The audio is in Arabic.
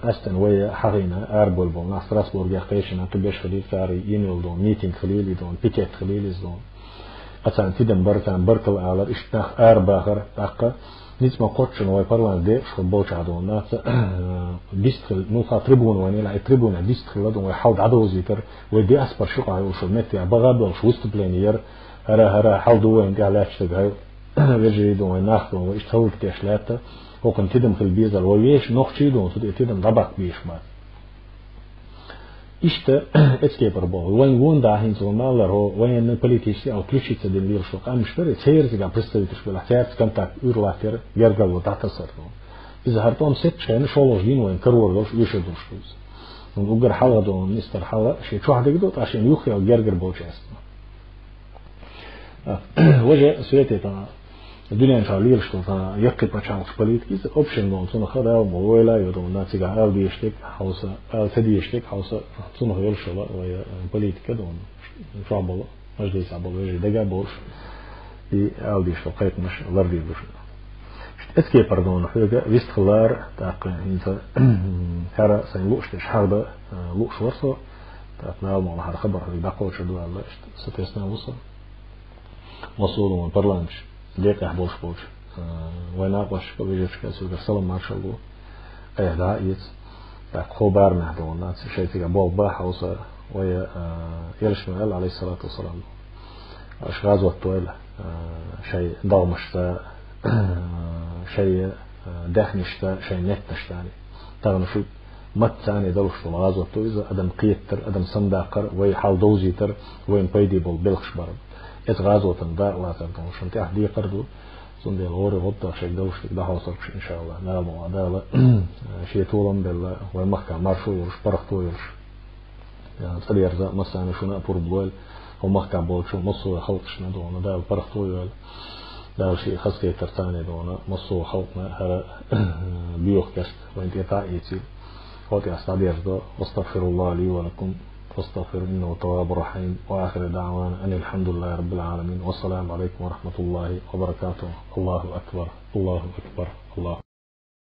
أستن ويا حقينا أربول بون ناستراسبورغ يقيشنا كبيش خليل فاري ينول دون ميتينغ خليل دون بيكيت خليل دون أتان تيدم بركان بركل على إشتاخ أرباخر أقا نيت ما قطشن وي برلان دي شو بوش عدون ناس ديستخل نوخا تريبون وين لا تريبون ديستخل دون ويحاول عدو زيتر ودي أسبر شو قاعد وشو متى بغاد ولا شو استبلانير هرا حاول دوين دي على أشتغل بيجي دون ناخذ ويشتغل كتشلاته وكن تدم في البيزا ويش نخشي دون صدق تدم ضبط بيش ما إشتا إسكيبر بول وين وون ده هنزون مالر هو وين البوليتيشي أو تريشي تدين لير شو قام مشتري تيرز جا بريستيتش بلا تيرز كم تاك أورلاتير يرجع وتحت صرتهم إذا هرتهم ست شين شو لوجين وين كرور لوش يشدوش فوز ونقدر حلا دون نستر حلا شيء شو حد يقدر عشان يخي أو يرجع بوش اسمه وجه سويته تا الدنيا إن شاء الله يرشتو تا يقي بتشانس بوليتيكيز أوبشن دون سون خدا ومويلا يدون ناتي جا أل دي يشتك حوسا أل تدي يشتك حوسا سون يرشوا لا ويا بوليتيكا دون فرامبلا مجلس عبالة يجي دجا بورش في أل دي يشتو قيت مش لردي بورش اسكي باردون حاجة ويستخلار تاق انت هرا سين لوش تشحرد لوش ورصة تاق نال مع هر خبر اللي باقو شدوا على ستيسنا وصل وصول من برلانش ليك أحبوش بوش وناقش كبيرش كسر السلام ما شاء الله أيه دايت تاق خبر نهدون ناس شيء تيجا بول باح وصل ويا يرش من عليه الصلاة والسلام أشغاز والطويل شيء ضامشتا شيء داخنشتا شيء نتشتاني تغنى شو مت ثاني دوش في الغاز إذا أدم قيتر أدم صنداقر ويحال دوزيتر وين بيدي بول بلخش برد غاز وتنداء لا تنتظر شنتي أحدي قردو صندي الغوري غطى شيء دوش ده حوصلش إن شاء الله نعم وعدالة شيء طولن بالله ومحكم مارشو يرش برختو يرش يعني صدي يرزق مثلا شو نأبور بوال هو محكم بولشو مصو خلقش ندونا ده برختو يرش ده شيء خاص كي ترتاني دونا مصو خلقنا هذا بيوخ كست وانتي تعيتي واتي أستعد يرزق واستغفر الله لي ولكم فاستغفر إنه تواب رحيم وآخر دعوانا أن الحمد لله رب العالمين والسلام عليكم ورحمة الله وبركاته الله أكبر الله أكبر الله